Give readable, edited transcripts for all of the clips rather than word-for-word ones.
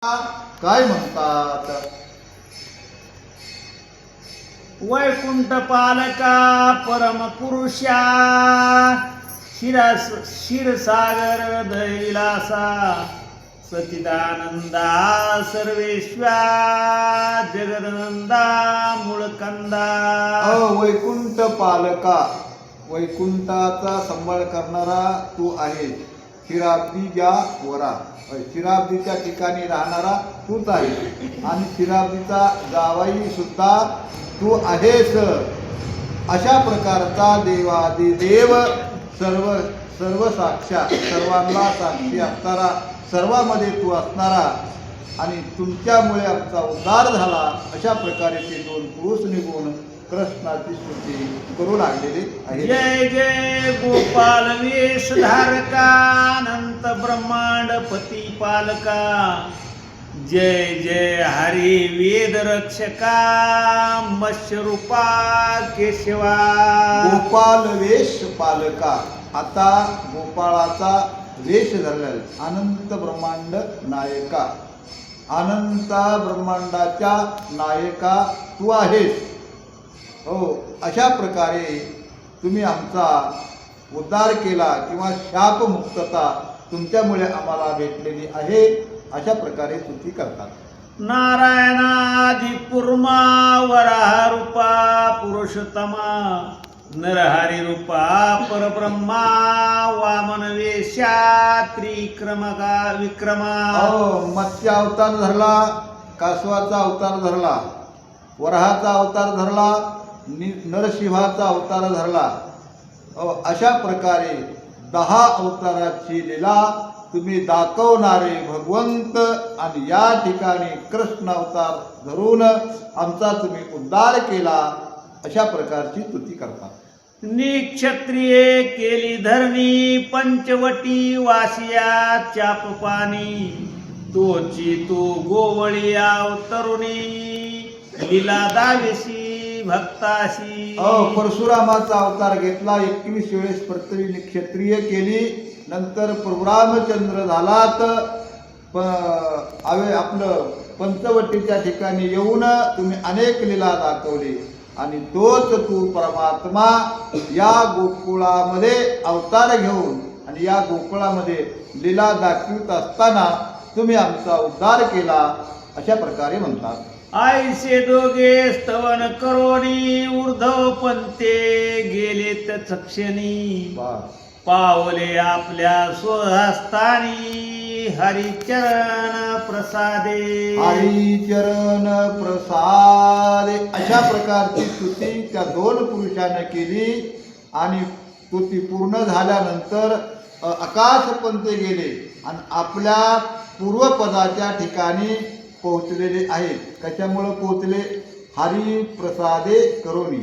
काय म्हणतात? वैकुंठ पालका परमपुरुषा क्षीरसागर दैलासा सचिदानंदा सर्वेश्वा जगदनंदा मूळकंदा. वैकुंठ पालका, वैकुंठाचा सांभाळ करणारा तू आहे. क्षीराब्दीच्या वरा, क्षीराब्दीच्या ठिकाणी राहणारा तूच आहे आणि क्षीराब्दीचा जावाई सुद्धा तू आहेस. अशा प्रकारचा देवादिदेव, सर्व सर्व साक्षात, सर्वांना साक्षी असणारा, सर्वांमध्ये तू असणारा आणि तुमच्यामुळे आमचा उद्धार झाला, अशा प्रकारे ते दोन पुरुष निघून कृष्णाची स्तुती करू लागलेले आहे. जय जय गोपाल वेशधारका अनंत ब्रह्मांड पती पालका. जय जय हरी वेद रक्षका मत्स्य रूपा केशवा. गोपाल वेश पालका, आता गोपाळाचा वेश धरलेला, अनंत ब्रह्मांड नायका, अनंत ब्रह्मांडाच्या नायका तू आहेस. हो, अशा प्रकारे तुम्ही आमचा उद्धार केला किंवा शापमुक्तता तुमच्यामुळे आम्हाला भेटलेली आहे, अशा प्रकारे स्तुती करतात. नारायणादि कुर्मा वराह रूपा पुरुषोत्तमा नरहरी रूपा परब्रह्मा वामन वेशा त्रिक्रमका विक्रमा. मत्स्य अवतार धरला, कासवाचा अवतार धरला, वराहाचा अवतार धरला, नरसिंहाचा अवतार धरला. अशा प्रकारे 10 अवताराची लीला तुम्ही दाखवणारे भगवंत आणि या ठिकाणी कृष्ण अवतार धरून आमचा तुम्ही उद्धार केला, अशा प्रकारची स्तुती करतात. निक्षत्रिये केली धरणी पंचवटी वासिया चापपाणी तोची तू गोवळी अवतरुणी लीला दावेशी भक्ताशी. परशुरामाचा अवतार घेतला, 21 वेळेस पृथ्वी निक्षत्रिय केली, नंतर रामचंद्र झालात. आपलं पंचवटीच्या ठिकाणी येऊन तुम्ही अनेक लीला दाखवली आणि तोच तू परमात्मा या गोकुळामध्ये अवतार घेऊन आणि या गोकुळामध्ये लीला दाखवित असताना तुम्ही आमचा उद्धार केला, अशा प्रकारे म्हणतात. आईसे दोघे स्तवन करोनी ऊर्ध्व पंते गेले तत्क्षणी पावले आपल्या स्वहस्तानी हरिचरण प्रसादे. हरिचरण प्रसादे, अशा प्रकारची स्तुती त्या 2 पुरुषांनी केली आणि स्तुती पूर्ण झाल्यानंतर आकाशपंत गेले आणि आपल्या पूर्वपदाच्या ठिकाणी पोहोचलेले आहेत. कशामुळं पोहोचले? हरिप्रसादे करोनी,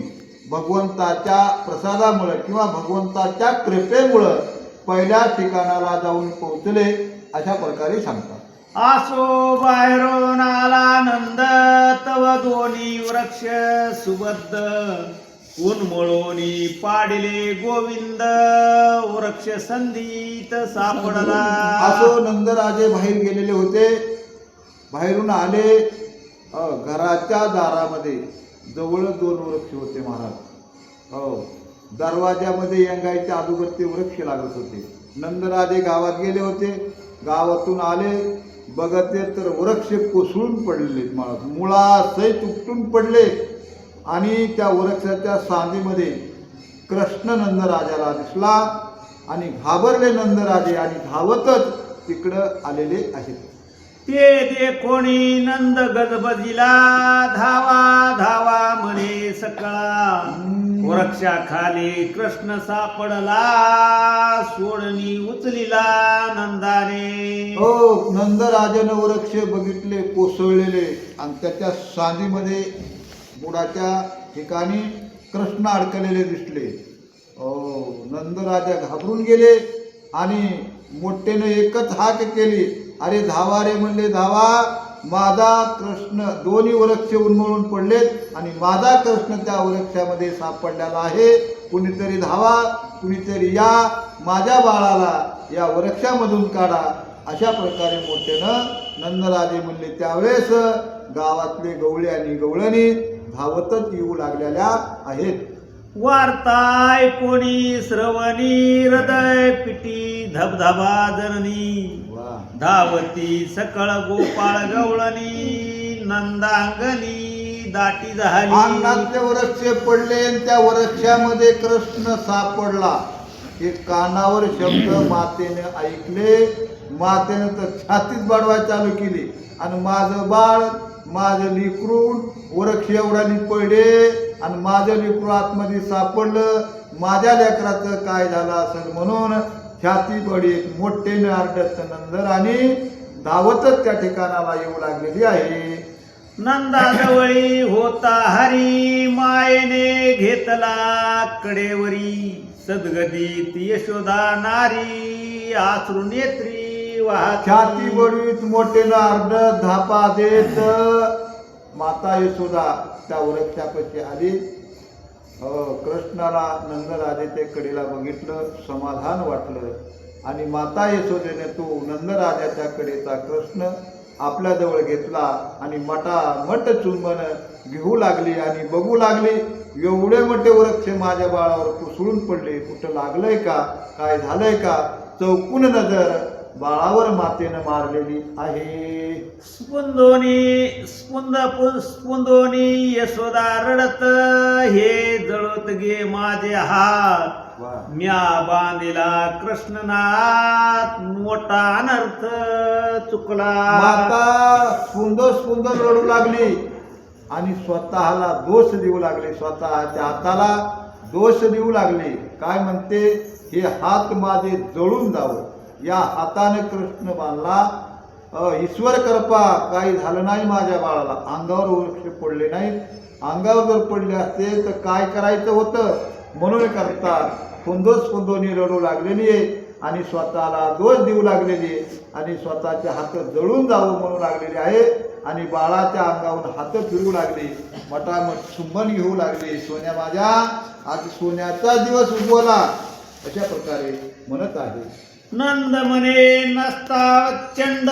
भगवंताच्या प्रसादामुळं किंवा भगवंताच्या कृपेमुळं पहिल्या ठिकाणाला जाऊन पोहोचले, अशा प्रकारे सांगतात. आसो बाहेरून आला नंद तव दोन्ही वृक्ष सुबद्ध उन्मळोनी पाडिले गोविंद वृक्ष संधीत सापडला. आसो नंदराजे बाहेर गेलेले होते, बाहेरून आले, घराच्या दारामध्ये जवळ 2 वृक्ष होते महाराज. दरवाजामध्ये यंगायच्या अगोदर ते वृक्ष लागत होते. नंदराजे गावात गेले होते, गावातून आले, बघते तर वृक्ष कोसळून पडलेले महाराज, मुळासहित उपटून पडले आणि त्या वृक्षाच्या सांगीमध्ये कृष्ण नंदराजाला दिसला आणि घाबरले नंदराजे आणि धावतच तिकडं आलेले आहेत. ते देखोणी नंद गजबजिला धावा धावा म्हणे सकळा वृक्षाखाली कृष्ण सापडला सोडणी उचलिला नंदाने. नंदराजानं वृक्ष बघितले कोसळलेले आणि त्याच्या सांधीमध्ये बुडाच्या ठिकाणी कृष्ण अडकलेले दिसले. नंदराजा घाबरून गेले आणि मोठेने एकच हाक केली, अरे धावा रे म्हणले, धावा, माझा कृष्ण. 2 वृक्ष उन्मळून पडलेत आणि माझा कृष्ण त्या वृक्षामध्ये सापडलेला आहे. कुणीतरी धावा, कुणीतरी या, माझ्या बाळाला या वृक्षामधून काढा. अशा प्रकारे मोठ्यानं नंदराजे म्हणले. त्यावेळेस गावातले गवळे आणि गवळणी धावतच येऊ लागलेल्या आहेत. वार्ताय कोणी श्रवणी हृदय पिटी धबधबा जननी वा धावती सकळ गोपाळ गवळणी नंदांगणी दाटी झाली. अंगणातले वृक्ष पडले आणि त्या वृक्षामध्ये कृष्ण सापडला. हे कानावर शब्द मातेने ऐकले. मातेने तर छातीच बाडवायला चालू केली आणि माझं बाळ माझं लिकरून वृक्ष एवढ्यानी पडले आणि माझं लिकरू आतमध्ये सापडलं. माझ्या लेकराचं काय झालं असेल म्हणून छाती बडीत मोठेने आरडत नंदर आणि धावतच त्या ठिकाणाला येऊ लागलेली आहे. नंदाजवळी होता हरी मायेने घेतला कडेवरी सद्गदित यशोदा नारी आश्रू नेत्री वाहती. छाती बडीत मोठेनं आरडत धापा देत माता यशोदा त्या वृक्षापाशी आली. कृष्णाला नंदराजाच्या कडेला बघितलं, समाधान वाटलं आणि माता यशोदेने तो नंदराजाच्या कडेचा कृष्ण आपल्याजवळ घेतला आणि मटामट चुंबन घेऊ लागली आणि बघू लागली. एवढे मोठे वृक्ष माझ्या बाळावर कोसळून पडले, कुठं लागलंय का, काय झालंय का, चौकून नजर बाळावर मातेनं मारलेली आहे. स्पुंदोनी यशोदा रडत हे जळत गे माझे हात वा. म्या बांधिला कृष्णनाथ मोठा अनर्थ चुकला. माता सुंदर सुंदर रडू लागली आणि स्वतःला दोष देऊ लागली, स्वतःच्या हाताला दोष देऊ लागली. काय म्हणते, हे हात माझे जळून जावं, या हाताने कृष्ण बांधला. ईश्वर कृपा, काही झालं नाही माझ्या बाळाला, अंगावर वृक्ष पडले नाहीत. अंगावर जर पडले असते तर काय करायचं होतं म्हणून करतात. फुंदोनी रडू लागलेली आहे आणि स्वतःला दोष देऊ लागलेली आहे आणि स्वतःचे हात जळून जावं म्हणू लागलेली आहे आणि बाळाच्या अंगावरून हात फिरू लागले, मटामट चुंबन घेऊ लागले. सोन्या माझ्या, आज सोन्याचा दिवस उगवला, अशा प्रकारे म्हणत आहे. नंद म्हणे नसता चंड